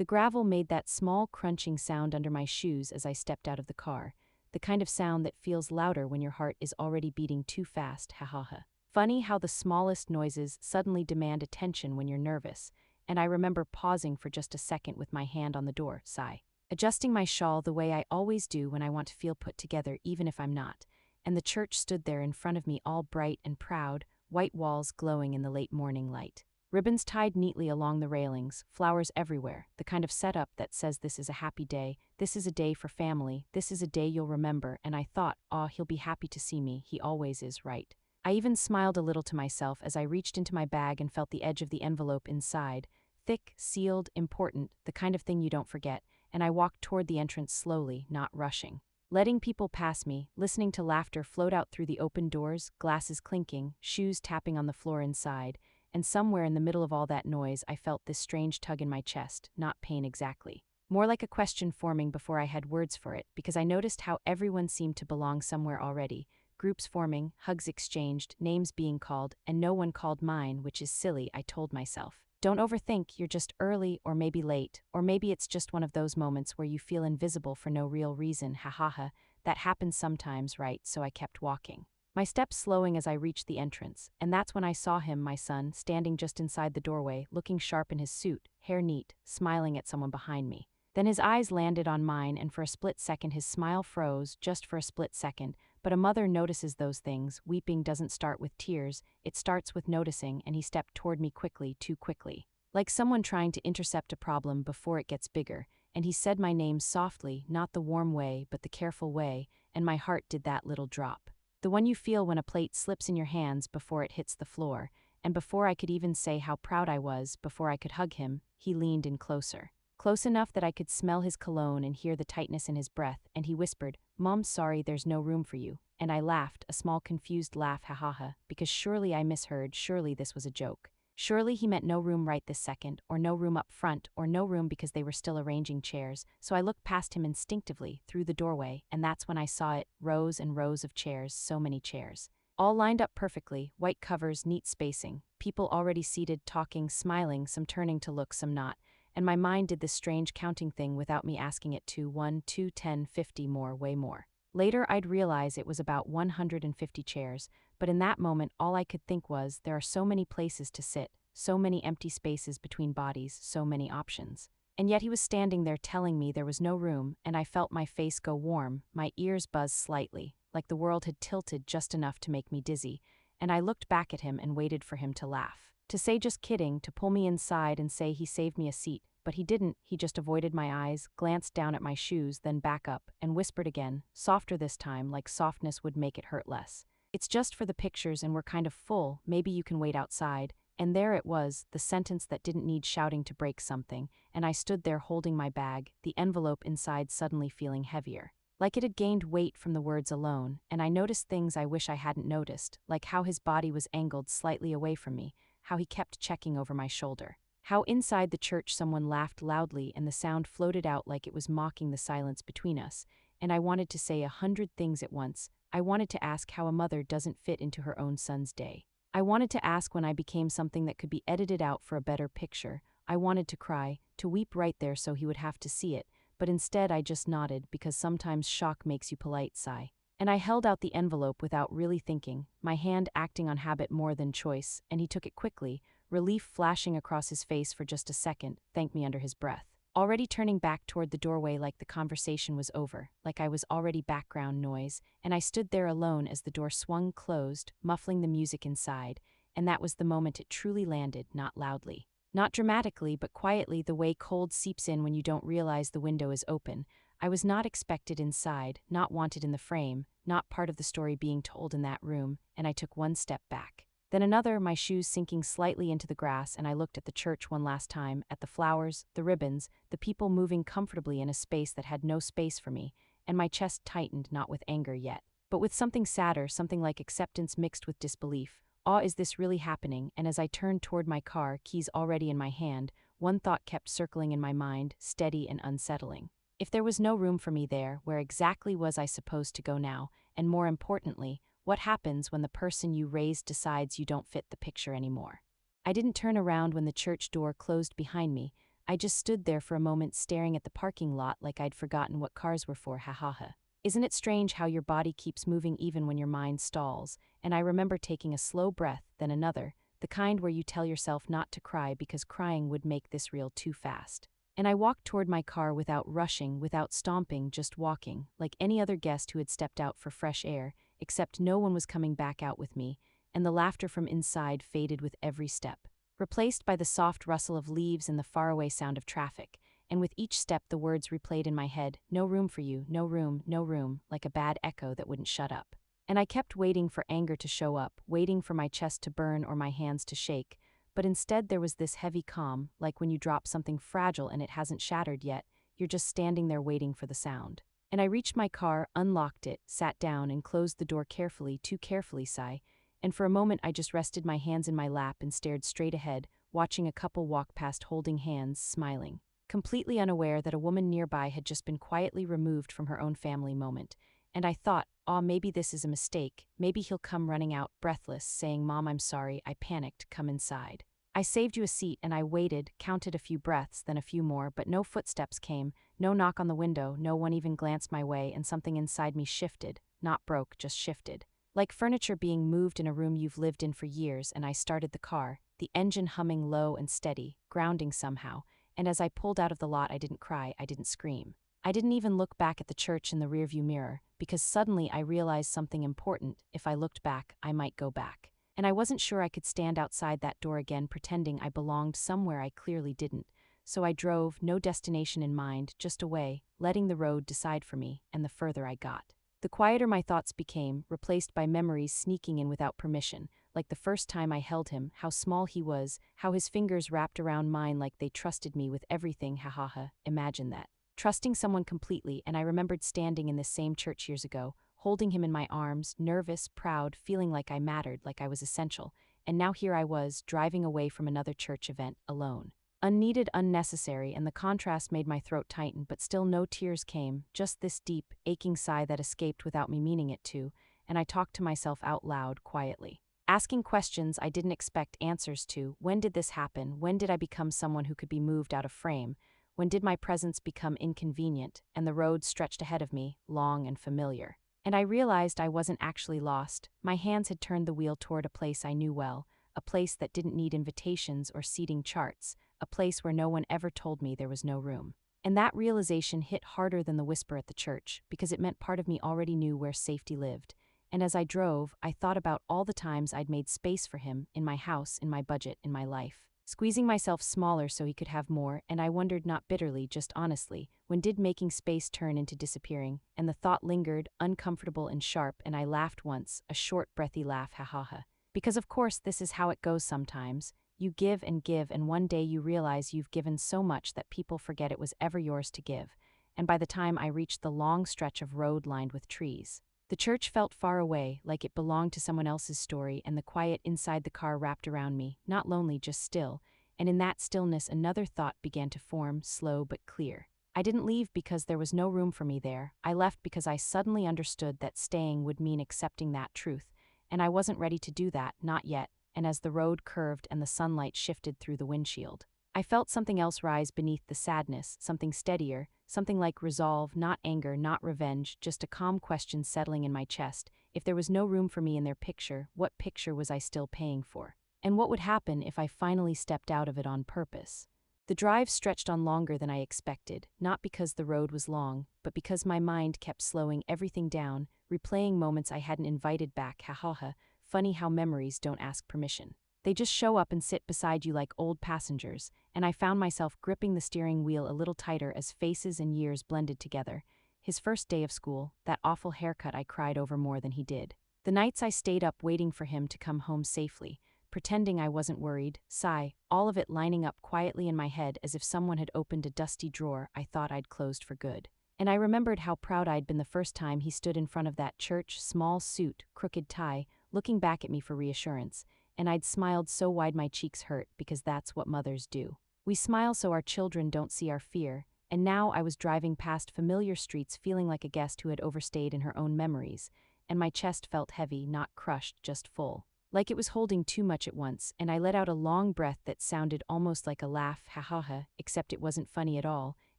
The gravel made that small crunching sound under my shoes as I stepped out of the car, the kind of sound that feels louder when your heart is already beating too fast, ha ha ha. Funny how the smallest noises suddenly demand attention when you're nervous, and I remember pausing for just a second with my hand on the door, sigh. Adjusting my shawl the way I always do when I want to feel put together even if I'm not, and the church stood there in front of me all bright and proud, white walls glowing in the late morning light. Ribbons tied neatly along the railings, flowers everywhere, the kind of setup that says this is a happy day, this is a day for family, this is a day you'll remember, and I thought, he'll be happy to see me, he always is, right? I even smiled a little to myself as I reached into my bag and felt the edge of the envelope inside, thick, sealed, important, the kind of thing you don't forget, and I walked toward the entrance slowly, not rushing. Letting people pass me, listening to laughter float out through the open doors, glasses clinking, shoes tapping on the floor inside, and somewhere in the middle of all that noise I felt this strange tug in my chest, not pain exactly. More like a question forming before I had words for it, because I noticed how everyone seemed to belong somewhere already, groups forming, hugs exchanged, names being called, and no one called mine, which is silly, I told myself. Don't overthink, you're just early or maybe late, or maybe it's just one of those moments where you feel invisible for no real reason, ha ha ha, that happens sometimes, right? So I kept walking. My steps slowing as I reached the entrance, and that's when I saw him, my son, standing just inside the doorway, looking sharp in his suit, hair neat, smiling at someone behind me. Then his eyes landed on mine, and for a split second his smile froze, just for a split second, but a mother notices those things. Weeping doesn't start with tears, it starts with noticing, and he stepped toward me quickly, too quickly. Like someone trying to intercept a problem before it gets bigger, and he said my name softly, not the warm way, but the careful way, and my heart did that little drop. The one you feel when a plate slips in your hands before it hits the floor, and before I could even say how proud I was, before I could hug him, he leaned in closer. Close enough that I could smell his cologne and hear the tightness in his breath, and he whispered, "Mom, sorry, there's no room for you." And I laughed, a small confused laugh, ha ha ha, because surely I misheard, surely this was a joke. Surely he meant no room right this second, or no room up front, or no room because they were still arranging chairs, so I looked past him instinctively, through the doorway, and that's when I saw it, rows and rows of chairs, so many chairs. All lined up perfectly, white covers, neat spacing, people already seated, talking, smiling, some turning to look, some not, and my mind did this strange counting thing without me asking it to, 1, 2, 10, 50 more, way more. Later I'd realize it was about 150 chairs, but in that moment all I could think was, there are so many places to sit, so many empty spaces between bodies, so many options. And yet he was standing there telling me there was no room, and I felt my face go warm, my ears buzz slightly, like the world had tilted just enough to make me dizzy, and I looked back at him and waited for him to laugh. To say just kidding, to pull me inside and say he saved me a seat, but he didn't, he just avoided my eyes, glanced down at my shoes, then back up, and whispered again, softer this time, like softness would make it hurt less. "It's just for the pictures and we're kind of full, maybe you can wait outside." And there it was, the sentence that didn't need shouting to break something, and I stood there holding my bag, the envelope inside suddenly feeling heavier. Like it had gained weight from the words alone, and I noticed things I wish I hadn't noticed, like how his body was angled slightly away from me, how he kept checking over my shoulder. How inside the church someone laughed loudly and the sound floated out like it was mocking the silence between us, and I wanted to say 100 things at once. I wanted to ask how a mother doesn't fit into her own son's day. I wanted to ask when I became something that could be edited out for a better picture. I wanted to cry, to weep right there so he would have to see it, but instead I just nodded because sometimes shock makes you polite, sigh. And I held out the envelope without really thinking, my hand acting on habit more than choice, and he took it quickly, relief flashing across his face for just a second, thanked me under his breath. Already turning back toward the doorway like the conversation was over, like I was already background noise, and I stood there alone as the door swung closed, muffling the music inside, and that was the moment it truly landed, not loudly. Not dramatically, but quietly, the way cold seeps in when you don't realize the window is open. I was not expected inside, not wanted in the frame, not part of the story being told in that room, and I took one step back. Then another, my shoes sinking slightly into the grass, and I looked at the church one last time, at the flowers, the ribbons, the people moving comfortably in a space that had no space for me, and my chest tightened, not with anger yet, but with something sadder, something like acceptance mixed with disbelief. Is this really happening? And as I turned toward my car, keys already in my hand, one thought kept circling in my mind, steady and unsettling. If there was no room for me there, where exactly was I supposed to go now? And more importantly, what happens when the person you raised decides you don't fit the picture anymore? I didn't turn around when the church door closed behind me, I just stood there for a moment staring at the parking lot like I'd forgotten what cars were for, ha ha ha. Isn't it strange how your body keeps moving even when your mind stalls? And I remember taking a slow breath, then another, the kind where you tell yourself not to cry because crying would make this reel too fast. And I walked toward my car without rushing, without stomping, just walking, like any other guest who had stepped out for fresh air, except no one was coming back out with me, and the laughter from inside faded with every step, replaced by the soft rustle of leaves and the faraway sound of traffic, and with each step the words replayed in my head, "No room for you, no room," like a bad echo that wouldn't shut up. And I kept waiting for anger to show up, waiting for my chest to burn or my hands to shake, but instead there was this heavy calm, like when you drop something fragile and it hasn't shattered yet, you're just standing there waiting for the sound. And I reached my car, unlocked it, sat down and closed the door carefully, too carefully, sigh, and for a moment I just rested my hands in my lap and stared straight ahead, watching a couple walk past holding hands, smiling, completely unaware that a woman nearby had just been quietly removed from her own family moment. And I thought, maybe this is a mistake, maybe he'll come running out, breathless, saying, "Mom, I'm sorry, I panicked, come inside." I saved you a seat and I waited, counted a few breaths, then a few more, but no footsteps came, no knock on the window, no one even glanced my way, and something inside me shifted, not broke, just shifted. Like furniture being moved in a room you've lived in for years, and I started the car, the engine humming low and steady, grounding somehow, and as I pulled out of the lot I didn't cry, I didn't scream. I didn't even look back at the church in the rearview mirror, because suddenly I realized something important: if I looked back, I might go back. And I wasn't sure I could stand outside that door again pretending I belonged somewhere I clearly didn't, so I drove, no destination in mind, just away, letting the road decide for me, and the further I got, the quieter my thoughts became, replaced by memories sneaking in without permission, like the first time I held him, how small he was, how his fingers wrapped around mine like they trusted me with everything, ha ha ha, imagine that. Trusting someone completely, and I remembered standing in this same church years ago, holding him in my arms, nervous, proud, feeling like I mattered, like I was essential, and now here I was, driving away from another church event, alone. Unneeded, unnecessary, and the contrast made my throat tighten, but still no tears came, just this deep, aching sigh that escaped without me meaning it to, and I talked to myself out loud, quietly, asking questions I didn't expect answers to. When did this happen? When did I become someone who could be moved out of frame? When did my presence become inconvenient, and the road stretched ahead of me, long and familiar? And I realized I wasn't actually lost. My hands had turned the wheel toward a place I knew well, a place that didn't need invitations or seating charts, a place where no one ever told me there was no room. And that realization hit harder than the whisper at the church, because it meant part of me already knew where safety lived. And as I drove, I thought about all the times I'd made space for him, in my house, in my budget, in my life, squeezing myself smaller so he could have more, and I wondered, not bitterly, just honestly, when did making space turn into disappearing? And the thought lingered, uncomfortable and sharp, and I laughed once, a short, breathy laugh, ha ha ha. Because of course this is how it goes sometimes. You give, and one day you realize you've given so much that people forget it was ever yours to give. And by the time I reached the long stretch of road lined with trees, the church felt far away, like it belonged to someone else's story, and the quiet inside the car wrapped around me, not lonely, just still, and in that stillness another thought began to form, slow but clear. I didn't leave because there was no room for me there. I left because I suddenly understood that staying would mean accepting that truth, and I wasn't ready to do that, not yet. And as the road curved and the sunlight shifted through the windshield, I felt something else rise beneath the sadness, something steadier, something like resolve, not anger, not revenge, just a calm question settling in my chest. If there was no room for me in their picture, what picture was I still paying for? And what would happen if I finally stepped out of it on purpose? The drive stretched on longer than I expected, not because the road was long, but because my mind kept slowing everything down, replaying moments I hadn't invited back, ha ha ha. Funny how memories don't ask permission. They just show up and sit beside you like old passengers, and I found myself gripping the steering wheel a little tighter as faces and years blended together. His first day of school, that awful haircut I cried over more than he did. The nights I stayed up waiting for him to come home safely, pretending I wasn't worried, sigh, all of it lining up quietly in my head as if someone had opened a dusty drawer I thought I'd closed for good. And I remembered how proud I'd been the first time he stood in front of that church, small suit, crooked tie, looking back at me for reassurance, and I'd smiled so wide my cheeks hurt, because that's what mothers do. We smile so our children don't see our fear, and now I was driving past familiar streets feeling like a guest who had overstayed in her own memories, and my chest felt heavy, not crushed, just full. like it was holding too much at once, and I let out a long breath that sounded almost like a laugh, ha ha ha, except it wasn't funny at all,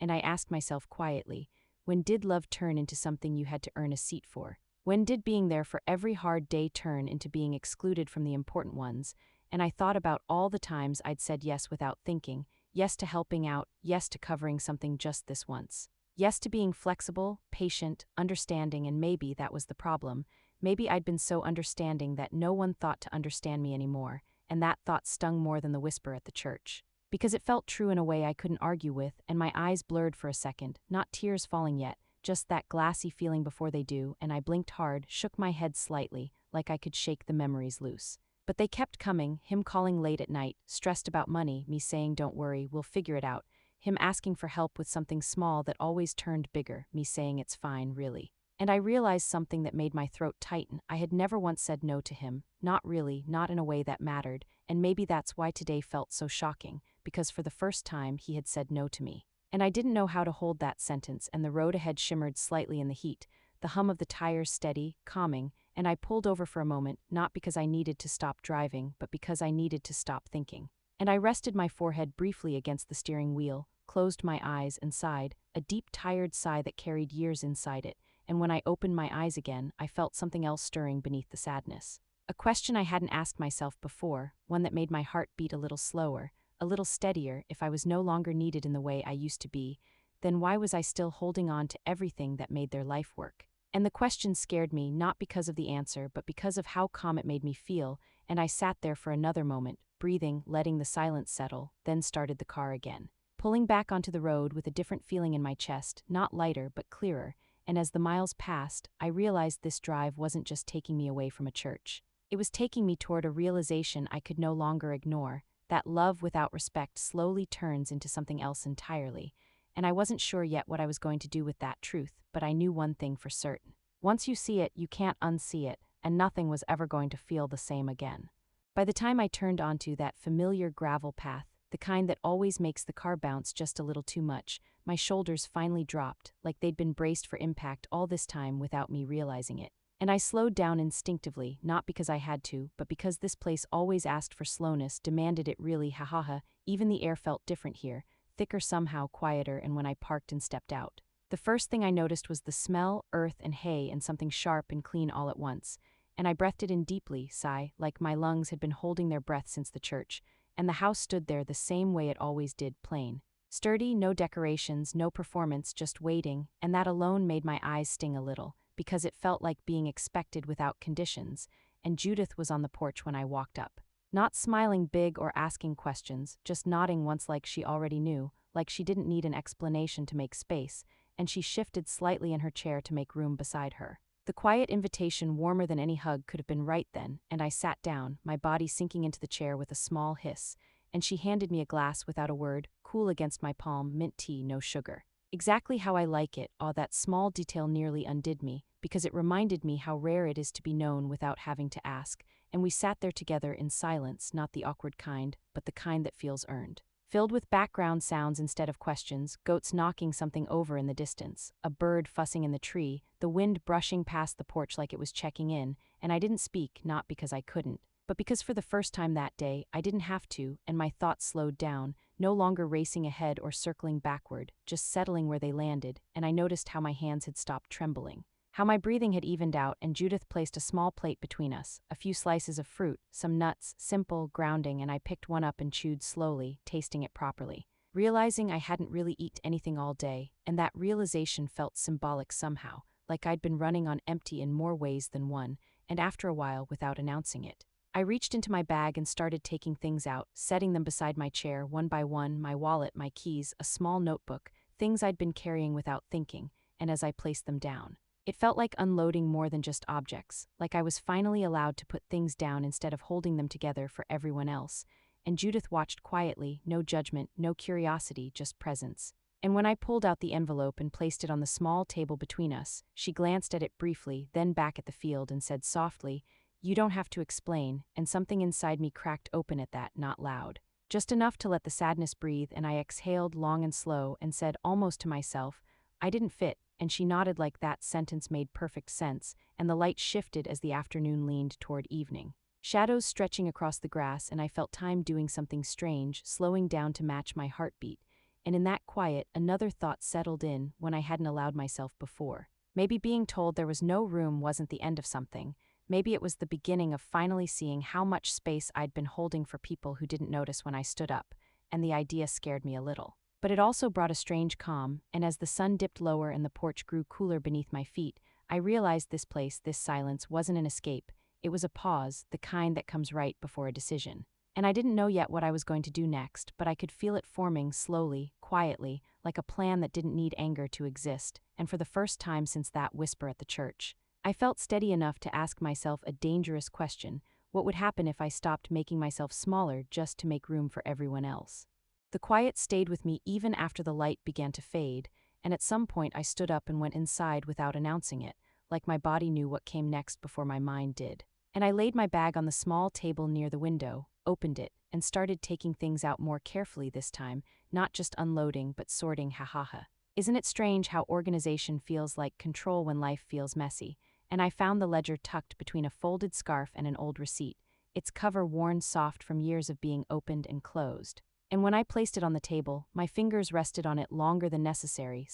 and I asked myself quietly, when did love turn into something you had to earn a seat for? When did being there for every hard day turn into being excluded from the important ones? And I thought about all the times I'd said yes without thinking, yes to helping out, yes to covering something just this once. Yes to being flexible, patient, understanding, and maybe that was the problem. Maybe I'd been so understanding that no one thought to understand me anymore, and that thought stung more than the whisper at the church. Because it felt true in a way I couldn't argue with, and my eyes blurred for a second, not tears falling yet, just that glassy feeling before they do, and I blinked hard, shook my head slightly, like I could shake the memories loose. But they kept coming, him calling late at night, stressed about money, me saying don't worry, we'll figure it out, him asking for help with something small that always turned bigger, me saying it's fine, really. And I realized something that made my throat tighten. I had never once said no to him, not really, not in a way that mattered, and maybe that's why today felt so shocking, because for the first time he had said no to me. And I didn't know how to hold that sentence, and the road ahead shimmered slightly in the heat, the hum of the tires steady, calming, and I pulled over for a moment, not because I needed to stop driving, but because I needed to stop thinking. And I rested my forehead briefly against the steering wheel, closed my eyes, and sighed, a deep, tired sigh that carried years inside it, and when I opened my eyes again, I felt something else stirring beneath the sadness. A question I hadn't asked myself before, one that made my heart beat a little slower, a little steadier. If I was no longer needed in the way I used to be, then why was I still holding on to everything that made their life work? And the question scared me not because of the answer, but because of how calm it made me feel, and I sat there for another moment, breathing, letting the silence settle, then started the car again. Pulling back onto the road with a different feeling in my chest, not lighter but clearer, and as the miles passed, I realized this drive wasn't just taking me away from a church. It was taking me toward a realization I could no longer ignore, that love without respect slowly turns into something else entirely, and I wasn't sure yet what I was going to do with that truth, but I knew one thing for certain. Once you see it, you can't unsee it, and nothing was ever going to feel the same again. By the time I turned onto that familiar gravel path, the kind that always makes the car bounce just a little too much, my shoulders finally dropped, like they'd been braced for impact all this time without me realizing it. And I slowed down instinctively, not because I had to, but because this place always asked for slowness, demanded it really, ha ha ha. Even the air felt different here, thicker somehow, quieter, and when I parked and stepped out, the first thing I noticed was the smell, earth and hay, and something sharp and clean all at once. And I breathed it in deeply, sigh, like my lungs had been holding their breath since the church, and the house stood there the same way it always did, plain. Sturdy, no decorations, no performance, just waiting, and that alone made my eyes sting a little, because it felt like being expected without conditions, and Judith was on the porch when I walked up. Not smiling big or asking questions, just nodding once like she already knew, like she didn't need an explanation to make space, and she shifted slightly in her chair to make room beside her. The quiet invitation, warmer than any hug, could have been right then, and I sat down, my body sinking into the chair with a small hiss, and she handed me a glass without a word, cool against my palm, mint tea, no sugar. Exactly how I like it. That small detail nearly undid me, because it reminded me how rare it is to be known without having to ask, and we sat there together in silence, not the awkward kind, but the kind that feels earned. Filled with background sounds instead of questions, goats knocking something over in the distance, a bird fussing in the tree, the wind brushing past the porch like it was checking in, and I didn't speak, not because I couldn't, but because for the first time that day, I didn't have to, and my thoughts slowed down, no longer racing ahead or circling backward, just settling where they landed, and I noticed how my hands had stopped trembling. How my breathing had evened out, and Judith placed a small plate between us, a few slices of fruit, some nuts, simple, grounding, and I picked one up and chewed slowly, tasting it properly, realizing I hadn't really eaten anything all day, and that realization felt symbolic somehow, like I'd been running on empty in more ways than one, and after a while, without announcing it, I reached into my bag and started taking things out, setting them beside my chair, one by one, my wallet, my keys, a small notebook, things I'd been carrying without thinking, and as I placed them down, it felt like unloading more than just objects, like I was finally allowed to put things down instead of holding them together for everyone else, and Judith watched quietly, no judgment, no curiosity, just presence. And when I pulled out the envelope and placed it on the small table between us, she glanced at it briefly, then back at the field and said softly, "You don't have to explain," and something inside me cracked open at that, not loud. Just enough to let the sadness breathe, and I exhaled long and slow and said almost to myself, "I didn't fit," and she nodded like that sentence made perfect sense, and the light shifted as the afternoon leaned toward evening. Shadows stretching across the grass, and I felt time doing something strange, slowing down to match my heartbeat. And in that quiet, another thought settled in when I hadn't allowed myself before. Maybe being told there was no room wasn't the end of something. Maybe it was the beginning of finally seeing how much space I'd been holding for people who didn't notice when I stood up, and the idea scared me a little. But it also brought a strange calm, and as the sun dipped lower and the porch grew cooler beneath my feet, I realized this place, this silence, wasn't an escape. It was a pause, the kind that comes right before a decision. And I didn't know yet what I was going to do next, but I could feel it forming slowly, quietly, like a plan that didn't need anger to exist, and for the first time since that whisper at the church, I felt steady enough to ask myself a dangerous question: what would happen if I stopped making myself smaller just to make room for everyone else? The quiet stayed with me even after the light began to fade, and at some point I stood up and went inside without announcing it, like my body knew what came next before my mind did. And I laid my bag on the small table near the window, opened it, and started taking things out more carefully this time, not just unloading but sorting. Ha. Isn't it strange how organization feels like control when life feels messy? And I found the ledger tucked between a folded scarf and an old receipt, its cover worn soft from years of being opened and closed. And when I placed it on the table, my fingers rested on it longer than necessary,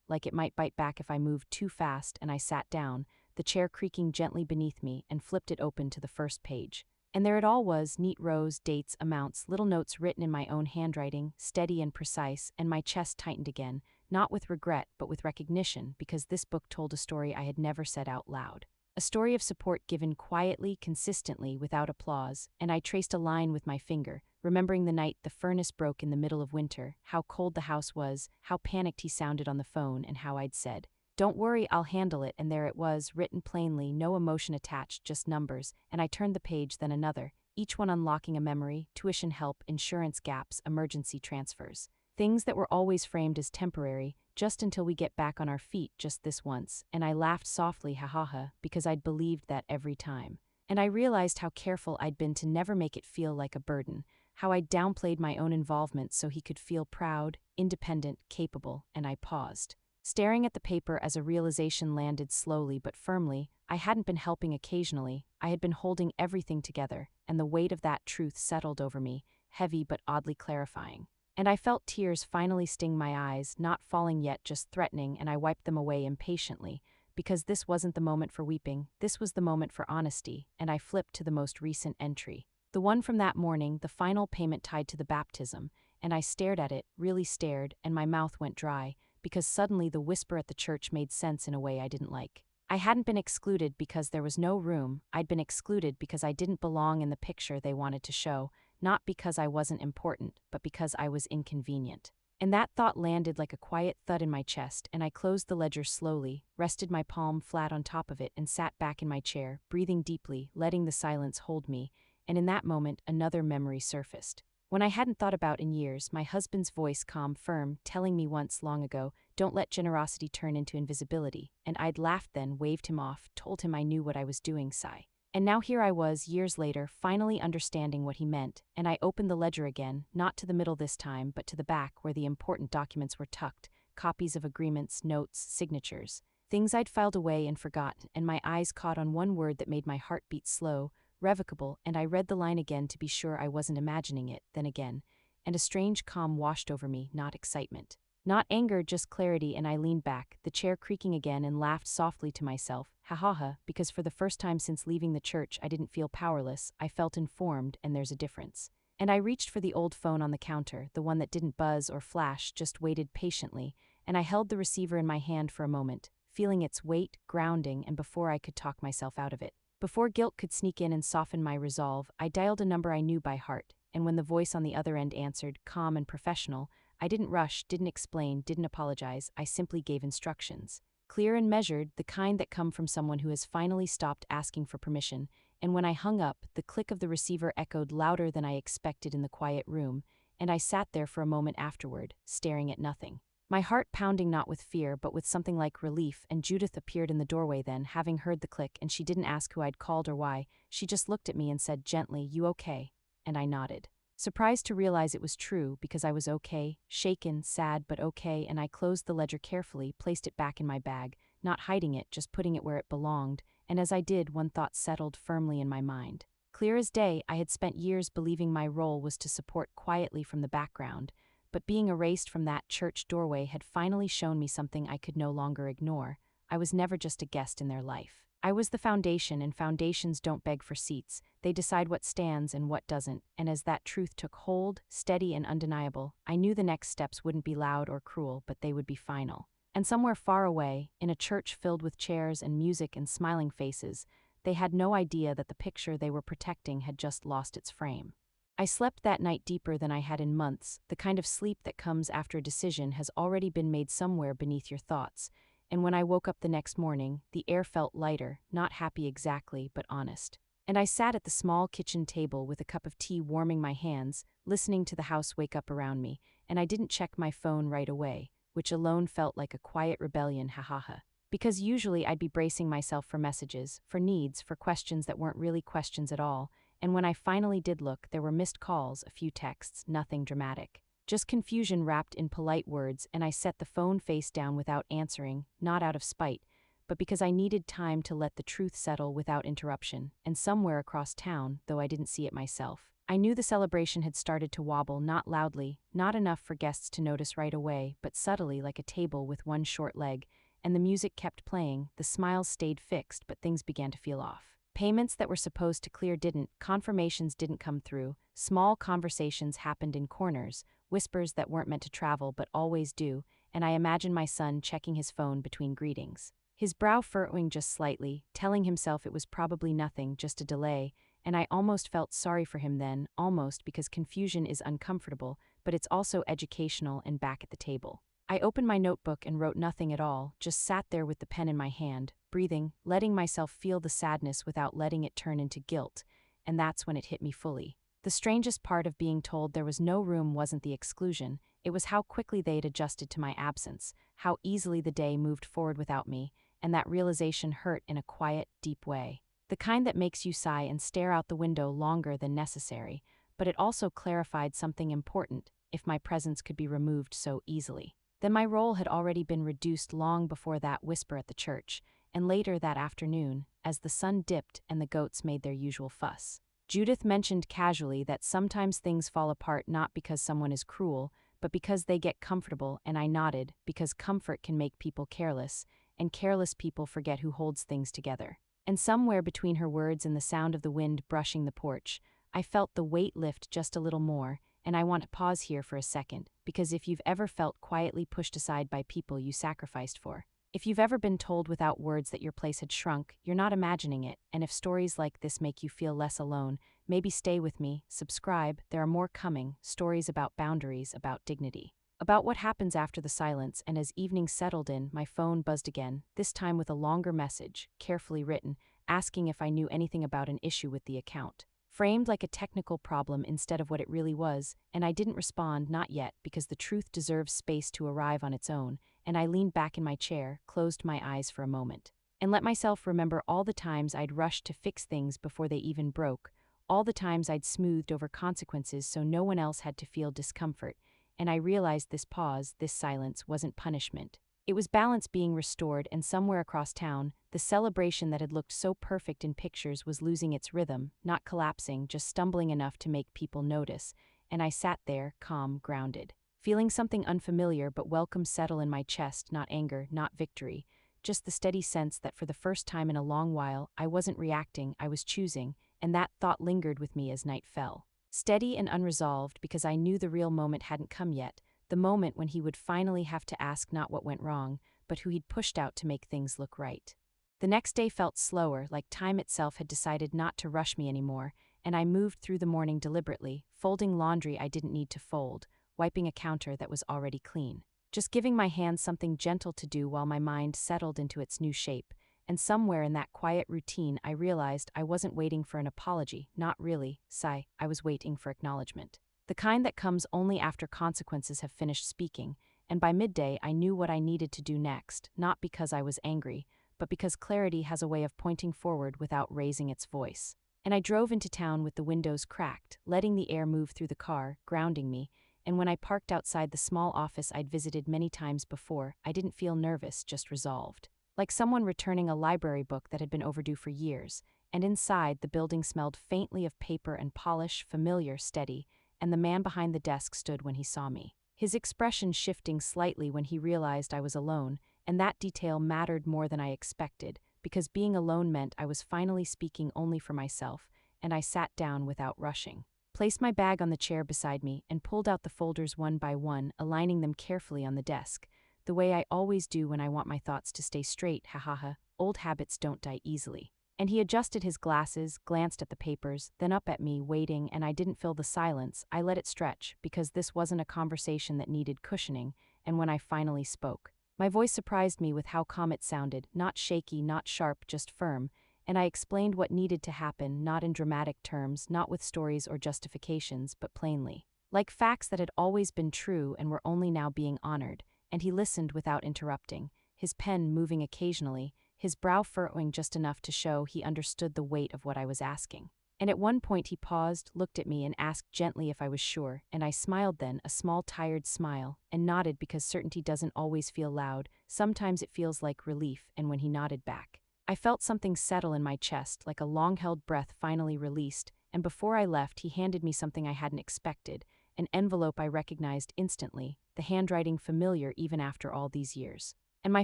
like it might bite back if I moved too fast, and I sat down, the chair creaking gently beneath me, and flipped it open to the first page. And there it all was, neat rows, dates, amounts, little notes written in my own handwriting, steady and precise, and my chest tightened again, not with regret but with recognition, because this book told a story I had never said out loud. A story of support given quietly, consistently, without applause, and I traced a line with my finger, remembering the night the furnace broke in the middle of winter, how cold the house was, how panicked he sounded on the phone, and how I'd said, "Don't worry, I'll handle it," and there it was, written plainly, no emotion attached, just numbers, and I turned the page, then another, each one unlocking a memory: tuition help, insurance gaps, emergency transfers. Things that were always framed as temporary, just until we get back on our feet, just this once, and I laughed softly, ha, because I'd believed that every time. And I realized how careful I'd been to never make it feel like a burden, how I'd downplayed my own involvement so he could feel proud, independent, capable, and I paused. Staring at the paper as a realization landed slowly but firmly: I hadn't been helping occasionally, I had been holding everything together, and the weight of that truth settled over me, heavy but oddly clarifying. And I felt tears finally sting my eyes, not falling yet, just threatening, and I wiped them away impatiently, because this wasn't the moment for weeping, this was the moment for honesty, and I flipped to the most recent entry. The one from that morning, the final payment tied to the baptism, and I stared at it, really stared, and my mouth went dry, because suddenly the whisper at the church made sense in a way I didn't like. I hadn't been excluded because there was no room, I'd been excluded because I didn't belong in the picture they wanted to show, not because I wasn't important, but because I was inconvenient. And that thought landed like a quiet thud in my chest, and I closed the ledger slowly, rested my palm flat on top of it, and sat back in my chair, breathing deeply, letting the silence hold me, and in that moment another memory surfaced. When I hadn't thought about in years, my husband's voice, calm, firm, telling me once long ago, "Don't let generosity turn into invisibility," and I'd laughed then, waved him off, told him I knew what I was doing, sigh. And now here I was, years later, finally understanding what he meant, and I opened the ledger again, not to the middle this time, but to the back where the important documents were tucked, copies of agreements, notes, signatures, things I'd filed away and forgotten, and my eyes caught on one word that made my heart beat slow: revocable, and I read the line again to be sure I wasn't imagining it, then again, and a strange calm washed over me, not excitement, not anger, just clarity, and I leaned back, the chair creaking again, and laughed softly to myself, ha, because for the first time since leaving the church I didn't feel powerless, I felt informed, and there's a difference. And I reached for the old phone on the counter, the one that didn't buzz or flash, just waited patiently, and I held the receiver in my hand for a moment, feeling its weight, grounding, and before I could talk myself out of it, before guilt could sneak in and soften my resolve, I dialed a number I knew by heart, and when the voice on the other end answered, calm and professional, I didn't rush, didn't explain, didn't apologize, I simply gave instructions. Clear and measured, the kind that come from someone who has finally stopped asking for permission, and when I hung up, the click of the receiver echoed louder than I expected in the quiet room, and I sat there for a moment afterward, staring at nothing. My heart pounding not with fear but with something like relief, and Judith appeared in the doorway then, having heard the click, and she didn't ask who I'd called or why, she just looked at me and said gently, "You okay?" And I nodded. Surprised to realize it was true, because I was okay, shaken, sad but okay, and I closed the ledger carefully, placed it back in my bag, not hiding it, just putting it where it belonged, and as I did, one thought settled firmly in my mind. Clear as day, I had spent years believing my role was to support quietly from the background, but being erased from that church doorway had finally shown me something I could no longer ignore. I was never just a guest in their life. I was the foundation, and foundations don't beg for seats. They decide what stands and what doesn't, and as that truth took hold, steady and undeniable, I knew the next steps wouldn't be loud or cruel, but they would be final. And somewhere far away, in a church filled with chairs and music and smiling faces, they had no idea that the picture they were protecting had just lost its frame. I slept that night deeper than I had in months, the kind of sleep that comes after a decision has already been made somewhere beneath your thoughts, and when I woke up the next morning, the air felt lighter, not happy exactly, but honest. And I sat at the small kitchen table with a cup of tea warming my hands, listening to the house wake up around me, and I didn't check my phone right away, which alone felt like a quiet rebellion, ha. Because usually I'd be bracing myself for messages, for needs, for questions that weren't really questions at all, and when I finally did look, there were missed calls, a few texts, nothing dramatic. Just confusion wrapped in polite words, and I set the phone face down without answering, not out of spite, but because I needed time to let the truth settle without interruption. And somewhere across town, though I didn't see it myself, I knew the celebration had started to wobble, not loudly, not enough for guests to notice right away, but subtly like a table with one short leg, and the music kept playing, the smiles stayed fixed, but things began to feel off. Payments that were supposed to clear didn't, confirmations didn't come through, small conversations happened in corners, whispers that weren't meant to travel but always do, and I imagined my son checking his phone between greetings. His brow furrowing just slightly, telling himself it was probably nothing, just a delay, and I almost felt sorry for him then, almost, because confusion is uncomfortable, but it's also educational. And back at the table, I opened my notebook and wrote nothing at all, just sat there with the pen in my hand, breathing, letting myself feel the sadness without letting it turn into guilt, and that's when it hit me fully. The strangest part of being told there was no room wasn't the exclusion, it was how quickly they'd adjusted to my absence, how easily the day moved forward without me, and that realization hurt in a quiet, deep way. The kind that makes you sigh and stare out the window longer than necessary, but it also clarified something important: if my presence could be removed so easily, then my role had already been reduced long before that whisper at the church, and later that afternoon, as the sun dipped and the goats made their usual fuss. Judith mentioned casually that sometimes things fall apart not because someone is cruel, but because they get comfortable, and I nodded, because comfort can make people careless, and careless people forget who holds things together. And somewhere between her words and the sound of the wind brushing the porch, I felt the weight lift just a little more, and I want to pause here for a second, because if you've ever felt quietly pushed aside by people you sacrificed for, if you've ever been told without words that your place had shrunk, you're not imagining it, and if stories like this make you feel less alone, maybe stay with me, subscribe, there are more coming, stories about boundaries, about dignity, about what happens after the silence. And as evening settled in, my phone buzzed again, this time with a longer message, carefully written, asking if I knew anything about an issue with the account. Framed like a technical problem instead of what it really was, and I didn't respond, not yet, because the truth deserves space to arrive on its own, and I leaned back in my chair, closed my eyes for a moment, and let myself remember all the times I'd rushed to fix things before they even broke, all the times I'd smoothed over consequences so no one else had to feel discomfort, and I realized this pause, this silence, wasn't punishment. It was balance being restored, and somewhere across town, the celebration that had looked so perfect in pictures was losing its rhythm, not collapsing, just stumbling enough to make people notice, and I sat there, calm, grounded, feeling something unfamiliar but welcome settle in my chest, not anger, not victory, just the steady sense that for the first time in a long while, I wasn't reacting, I was choosing, and that thought lingered with me as night fell. Steady and unresolved, because I knew the real moment hadn't come yet, the moment when he would finally have to ask not what went wrong, but who he'd pushed out to make things look right. The next day felt slower, like time itself had decided not to rush me anymore, and I moved through the morning deliberately, folding laundry I didn't need to fold, wiping a counter that was already clean, just giving my hands something gentle to do while my mind settled into its new shape. And somewhere in that quiet routine I realized I wasn't waiting for an apology, not really, sigh, I was waiting for acknowledgement. The kind that comes only after consequences have finished speaking, and by midday I knew what I needed to do next, not because I was angry, but because clarity has a way of pointing forward without raising its voice. And I drove into town with the windows cracked, letting the air move through the car, grounding me, and when I parked outside the small office I'd visited many times before, I didn't feel nervous, just resolved. Like someone returning a library book that had been overdue for years, and inside the building smelled faintly of paper and polish, familiar, steady, and the man behind the desk stood when he saw me. His expression shifting slightly when he realized I was alone, and that detail mattered more than I expected, because being alone meant I was finally speaking only for myself, and I sat down without rushing. Placed my bag on the chair beside me and pulled out the folders one by one, aligning them carefully on the desk, the way I always do when I want my thoughts to stay straight, hahaha, old habits don't die easily. And he adjusted his glasses, glanced at the papers, then up at me, waiting, and I didn't fill the silence. I let it stretch, because this wasn't a conversation that needed cushioning, and when I finally spoke, my voice surprised me with how calm it sounded, not shaky, not sharp, just firm, and I explained what needed to happen, not in dramatic terms, not with stories or justifications, but plainly. Like facts that had always been true and were only now being honored, and he listened without interrupting, his pen moving occasionally, his brow furrowing just enough to show he understood the weight of what I was asking. And at one point he paused, looked at me, and asked gently if I was sure, and I smiled then, a small tired smile, and nodded because certainty doesn't always feel loud, sometimes it feels like relief, and when he nodded back, I felt something settle in my chest, like a long-held breath finally released, and before I left he handed me something I hadn't expected, an envelope I recognized instantly, the handwriting familiar even after all these years. And my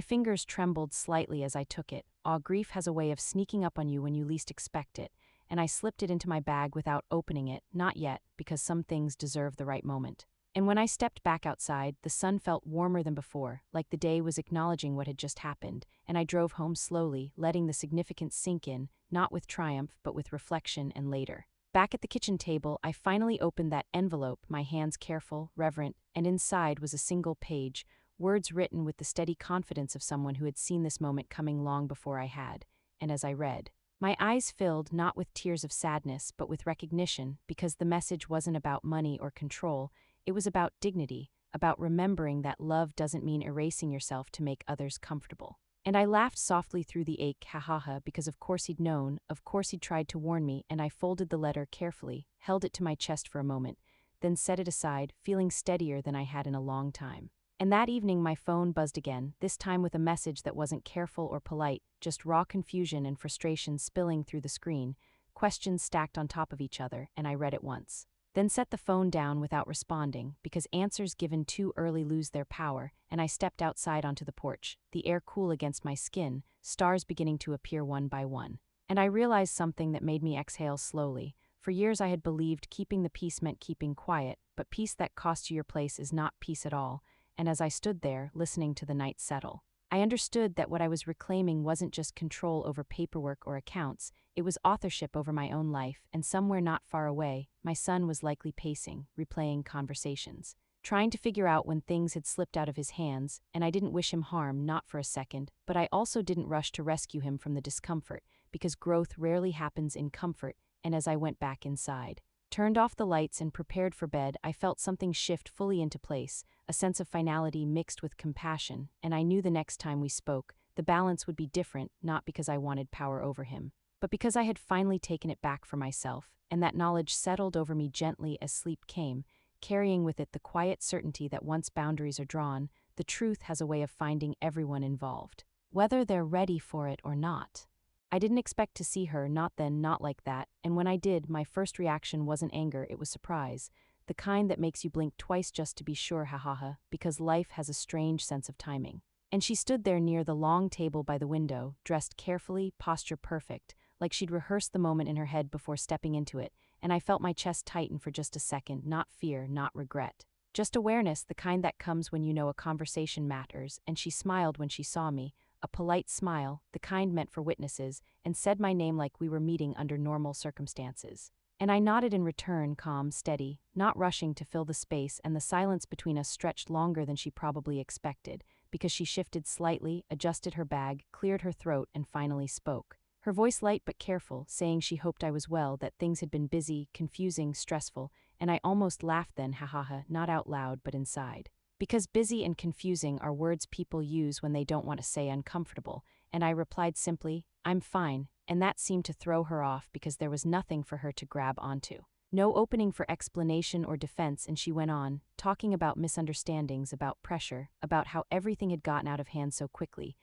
fingers trembled slightly as I took it. Grief has a way of sneaking up on you when you least expect it, and I slipped it into my bag without opening it, not yet, because some things deserve the right moment. And when I stepped back outside, the sun felt warmer than before, like the day was acknowledging what had just happened, and I drove home slowly, letting the significance sink in, not with triumph, but with reflection and later. Back at the kitchen table, I finally opened that envelope, my hands careful, reverent, and inside was a single page, words written with the steady confidence of someone who had seen this moment coming long before I had, and as I read, my eyes filled not with tears of sadness but with recognition, because the message wasn't about money or control, it was about dignity, about remembering that love doesn't mean erasing yourself to make others comfortable. And I laughed softly through the ache, ha, because of course he'd known, of course he'd tried to warn me, and I folded the letter carefully, held it to my chest for a moment, then set it aside, feeling steadier than I had in a long time. And that evening my phone buzzed again, this time with a message that wasn't careful or polite, just raw confusion and frustration spilling through the screen, questions stacked on top of each other, and I read it once. Then set the phone down without responding, because answers given too early lose their power, and I stepped outside onto the porch, the air cool against my skin, stars beginning to appear one by one. And I realized something that made me exhale slowly. For years I had believed keeping the peace meant keeping quiet, but peace that costs you your place is not peace at all, and as I stood there, listening to the night settle, I understood that what I was reclaiming wasn't just control over paperwork or accounts, it was authorship over my own life, and somewhere not far away, my son was likely pacing, replaying conversations, trying to figure out when things had slipped out of his hands, and I didn't wish him harm, not for a second, but I also didn't rush to rescue him from the discomfort, because growth rarely happens in comfort, and as I went back inside, turned off the lights and prepared for bed, I felt something shift fully into place, a sense of finality mixed with compassion, and I knew the next time we spoke, the balance would be different, not because I wanted power over him, but because I had finally taken it back for myself, and that knowledge settled over me gently as sleep came, carrying with it the quiet certainty that once boundaries are drawn, the truth has a way of finding everyone involved, whether they're ready for it or not. I didn't expect to see her, not then, not like that, and when I did, my first reaction wasn't anger, it was surprise, the kind that makes you blink twice just to be sure, ha, because life has a strange sense of timing. And she stood there near the long table by the window, dressed carefully, posture perfect, like she'd rehearsed the moment in her head before stepping into it, and I felt my chest tighten for just a second, not fear, not regret. Just awareness, the kind that comes when you know a conversation matters, and she smiled when she saw me, a polite smile, the kind meant for witnesses, and said my name like we were meeting under normal circumstances. And I nodded in return, calm, steady, not rushing to fill the space, and the silence between us stretched longer than she probably expected, because she shifted slightly, adjusted her bag, cleared her throat, and finally spoke. Her voice light but careful, saying she hoped I was well, that things had been busy, confusing, stressful, and I almost laughed then, ha, not out loud but inside. Because busy and confusing are words people use when they don't want to say uncomfortable, and I replied simply, I'm fine, and that seemed to throw her off because there was nothing for her to grab onto. No opening for explanation or defense, and she went on, talking about misunderstandings, about pressure, about how everything had gotten out of hand so quickly,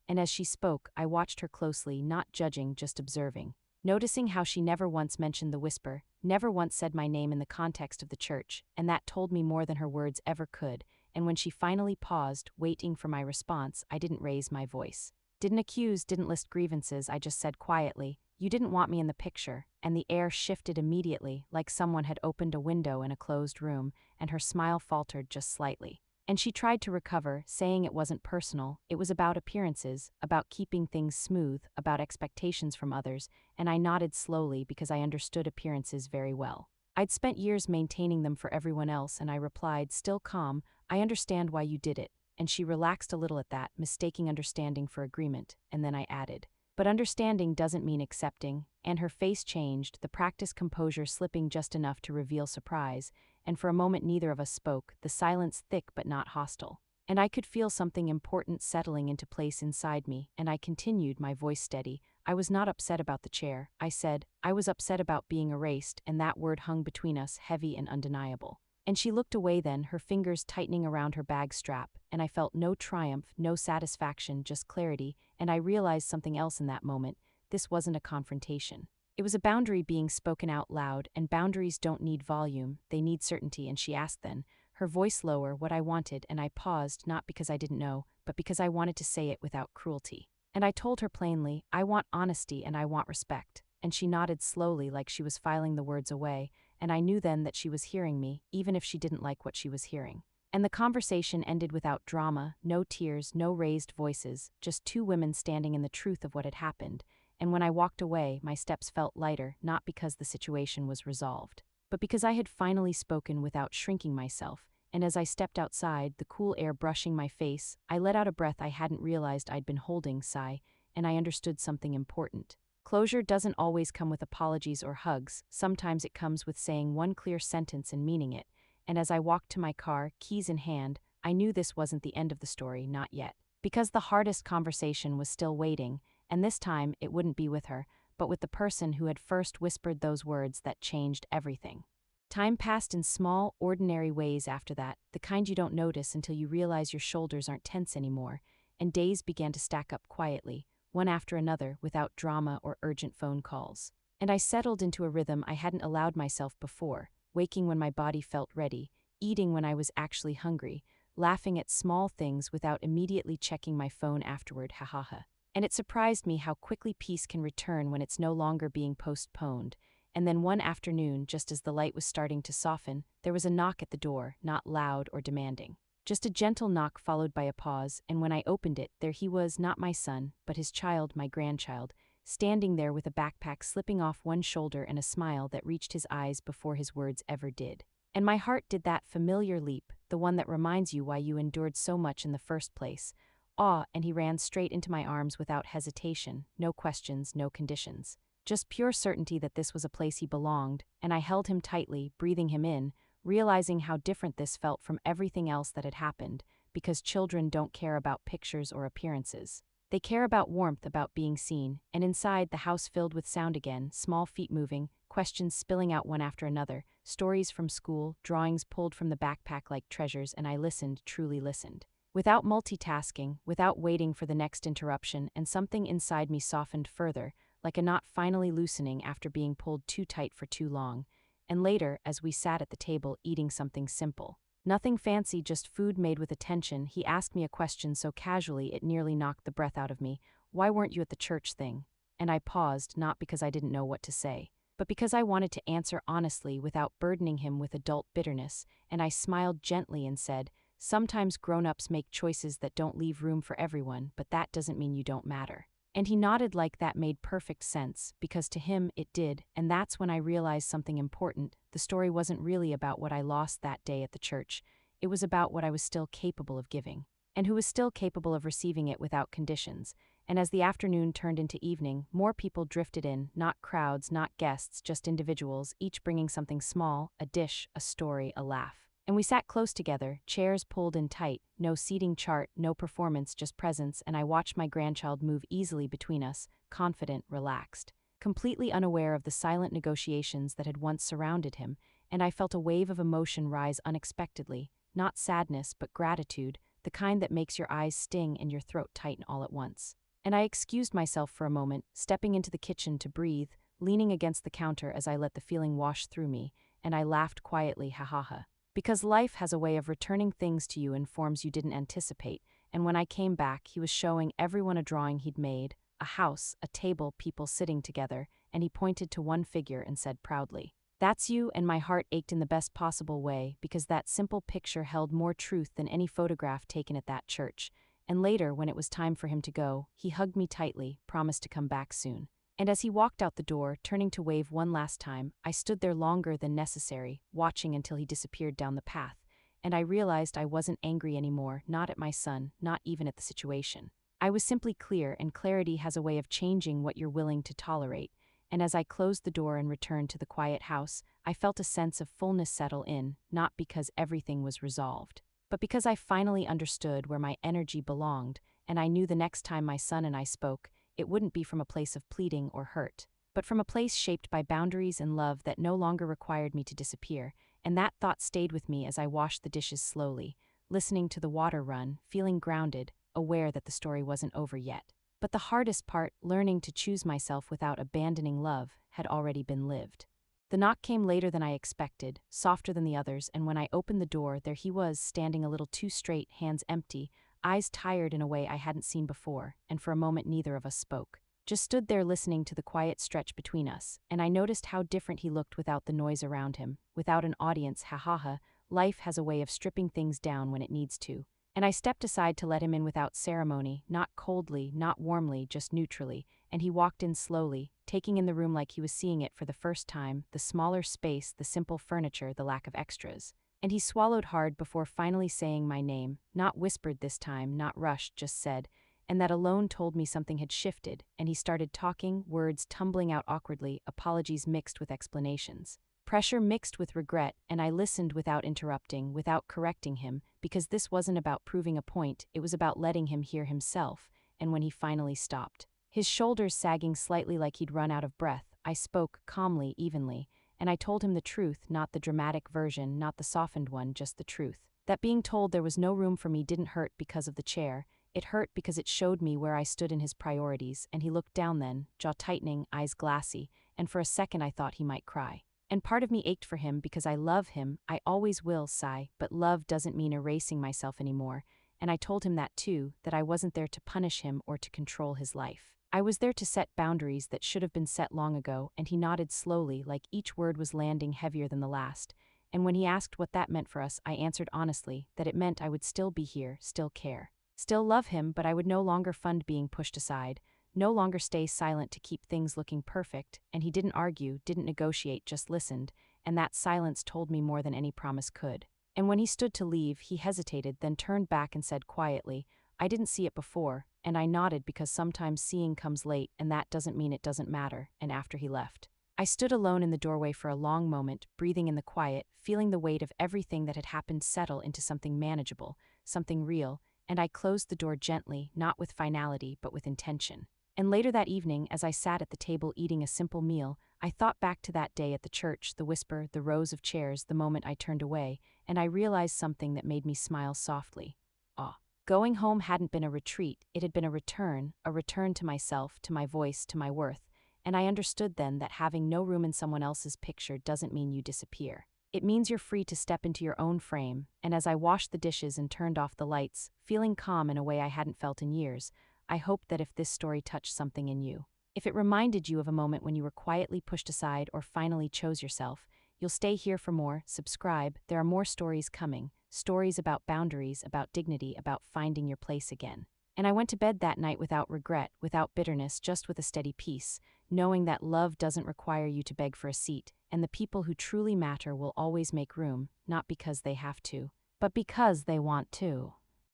and as she spoke, I watched her closely, not judging, just observing. noticing how she never once mentioned the whisper, never once said my name in the context of the church, and that told me more than her words ever could, and when she finally paused, waiting for my response, I didn't raise my voice. Didn't accuse, didn't list grievances, I just said quietly, "You didn't want me in the picture," and the air shifted immediately, like someone had opened a window in a closed room, and her smile faltered just slightly. And she tried to recover, saying it wasn't personal, it was about appearances, about keeping things smooth, about expectations from others, and I nodded slowly because I understood appearances very well. I'd spent years maintaining them for everyone else, and I replied, still calm, "I understand why you did it." And she relaxed a little at that, mistaking understanding for agreement, and then I added, "But understanding doesn't mean accepting," and her face changed, the practiced composure slipping just enough to reveal surprise, and for a moment neither of us spoke, the silence thick but not hostile. And I could feel something important settling into place inside me, and I continued, my voice steady. "I was not upset about the chair," I said. "I was upset about being erased," and that word hung between us, heavy and undeniable. And she looked away then, her fingers tightening around her bag strap, and I felt no triumph, no satisfaction, just clarity, and I realized something else in that moment. This wasn't a confrontation. It was a boundary being spoken out loud, and boundaries don't need volume, they need certainty, and she asked then, her voice lower, what I wanted, and I paused, not because I didn't know, but because I wanted to say it without cruelty. And I told her plainly, "I want honesty and I want respect." And she nodded slowly like she was filing the words away, and I knew then that she was hearing me, even if she didn't like what she was hearing. And the conversation ended without drama, no tears, no raised voices, just two women standing in the truth of what had happened. And when I walked away, my steps felt lighter, not because the situation was resolved, but because I had finally spoken without shrinking myself. And as I stepped outside, the cool air brushing my face, I let out a breath I hadn't realized I'd been holding, sigh, and I understood something important. Closure doesn't always come with apologies or hugs, sometimes it comes with saying one clear sentence and meaning it. And as I walked to my car, keys in hand, I knew this wasn't the end of the story, not yet. Because the hardest conversation was still waiting, and this time it wouldn't be with her, but with the person who had first whispered those words that changed everything. Time passed in small, ordinary ways after that, the kind you don't notice until you realize your shoulders aren't tense anymore, and days began to stack up quietly, one after another, without drama or urgent phone calls. And I settled into a rhythm I hadn't allowed myself before, waking when my body felt ready, eating when I was actually hungry, laughing at small things without immediately checking my phone afterward, ha ha ha. And it surprised me how quickly peace can return when it's no longer being postponed. And then one afternoon, just as the light was starting to soften, there was a knock at the door, not loud or demanding. Just a gentle knock followed by a pause, and when I opened it, there he was, not my son, but his child, my grandchild, standing there with a backpack slipping off one shoulder and a smile that reached his eyes before his words ever did. And my heart did that familiar leap, the one that reminds you why you endured so much in the first place. Awe, and he ran straight into my arms without hesitation, no questions, no conditions. Just pure certainty that this was a place he belonged, and I held him tightly, breathing him in, realizing how different this felt from everything else that had happened, because children don't care about pictures or appearances. They care about warmth, about being seen, and inside, the house filled with sound again, small feet moving, questions spilling out one after another, stories from school, drawings pulled from the backpack like treasures, and I listened, truly listened. Without multitasking, without waiting for the next interruption, and something inside me softened further, like a knot finally loosening after being pulled too tight for too long. And later, as we sat at the table eating something simple, nothing fancy, just food made with attention, he asked me a question so casually it nearly knocked the breath out of me. "Why weren't you at the church thing?" And I paused, not because I didn't know what to say, but because I wanted to answer honestly without burdening him with adult bitterness, and I smiled gently and said, "Sometimes grown-ups make choices that don't leave room for everyone, but that doesn't mean you don't matter." And he nodded like that made perfect sense, because to him it did, and that's when I realized something important. The story wasn't really about what I lost that day at the church, it was about what I was still capable of giving, and who was still capable of receiving it without conditions. And as the afternoon turned into evening, more people drifted in, not crowds, not guests, just individuals, each bringing something small, a dish, a story, a laugh. And we sat close together, chairs pulled in tight, no seating chart, no performance, just presence, and I watched my grandchild move easily between us, confident, relaxed, completely unaware of the silent negotiations that had once surrounded him, and I felt a wave of emotion rise unexpectedly, not sadness but gratitude, the kind that makes your eyes sting and your throat tighten all at once. And I excused myself for a moment, stepping into the kitchen to breathe, leaning against the counter as I let the feeling wash through me, and I laughed quietly, ha ha ha. Because life has a way of returning things to you in forms you didn't anticipate, and when I came back, he was showing everyone a drawing he'd made, a house, a table, people sitting together, and he pointed to one figure and said proudly, "That's you," and my heart ached in the best possible way because that simple picture held more truth than any photograph taken at that church. And later, when it was time for him to go, he hugged me tightly, promised to come back soon. And as he walked out the door, turning to wave one last time, I stood there longer than necessary, watching until he disappeared down the path, and I realized I wasn't angry anymore, not at my son, not even at the situation. I was simply clear, and clarity has a way of changing what you're willing to tolerate. And as I closed the door and returned to the quiet house, I felt a sense of fullness settle in, not because everything was resolved, but because I finally understood where my energy belonged, and I knew the next time my son and I spoke, it wouldn't be from a place of pleading or hurt, but from a place shaped by boundaries and love that no longer required me to disappear, and that thought stayed with me as I washed the dishes slowly, listening to the water run, feeling grounded, aware that the story wasn't over yet. But the hardest part, learning to choose myself without abandoning love, had already been lived. The knock came later than I expected, softer than the others, and when I opened the door, there he was, standing a little too straight, hands empty, eyes tired in a way I hadn't seen before, and for a moment neither of us spoke. Just stood there listening to the quiet stretch between us, and I noticed how different he looked without the noise around him, without an audience, ha ha ha. Life has a way of stripping things down when it needs to. And I stepped aside to let him in without ceremony, not coldly, not warmly, just neutrally, and he walked in slowly, taking in the room like he was seeing it for the first time, the smaller space, the simple furniture, the lack of extras. And he swallowed hard before finally saying my name, not whispered this time, not rushed, just said, and that alone told me something had shifted, and he started talking, words tumbling out awkwardly, apologies mixed with explanations. Pressure mixed with regret, and I listened without interrupting, without correcting him, because this wasn't about proving a point, it was about letting him hear himself, and when he finally stopped, his shoulders sagging slightly like he'd run out of breath, I spoke, calmly, evenly, and I told him the truth, not the dramatic version, not the softened one, just the truth. That being told there was no room for me didn't hurt because of the chair, it hurt because it showed me where I stood in his priorities, and he looked down then, jaw tightening, eyes glassy, and for a second I thought he might cry. And part of me ached for him because I love him, I always will, sigh, but love doesn't mean erasing myself anymore, and I told him that too, that I wasn't there to punish him or to control his life. I was there to set boundaries that should have been set long ago, and he nodded slowly, like each word was landing heavier than the last, and when he asked what that meant for us, I answered honestly that it meant I would still be here, still care, still love him, but I would no longer fund being pushed aside, no longer stay silent to keep things looking perfect, and he didn't argue, didn't negotiate, just listened, and that silence told me more than any promise could. And when he stood to leave, he hesitated, then turned back and said quietly, "I didn't see it before," and I nodded because sometimes seeing comes late, and that doesn't mean it doesn't matter, and after he left, I stood alone in the doorway for a long moment, breathing in the quiet, feeling the weight of everything that had happened settle into something manageable, something real, and I closed the door gently, not with finality, but with intention. And later that evening, as I sat at the table eating a simple meal, I thought back to that day at the church, the whisper, the rows of chairs, the moment I turned away, and I realized something that made me smile softly. Ah. Going home hadn't been a retreat, it had been a return to myself, to my voice, to my worth, and I understood then that having no room in someone else's picture doesn't mean you disappear. It means you're free to step into your own frame, and as I washed the dishes and turned off the lights, feeling calm in a way I hadn't felt in years, I hoped that if this story touched something in you, if it reminded you of a moment when you were quietly pushed aside or finally chose yourself, you'll stay here for more, subscribe, there are more stories coming, stories about boundaries, about dignity, about finding your place again. And I went to bed that night without regret, without bitterness, just with a steady peace, knowing that love doesn't require you to beg for a seat, and the people who truly matter will always make room, not because they have to, but because they want to.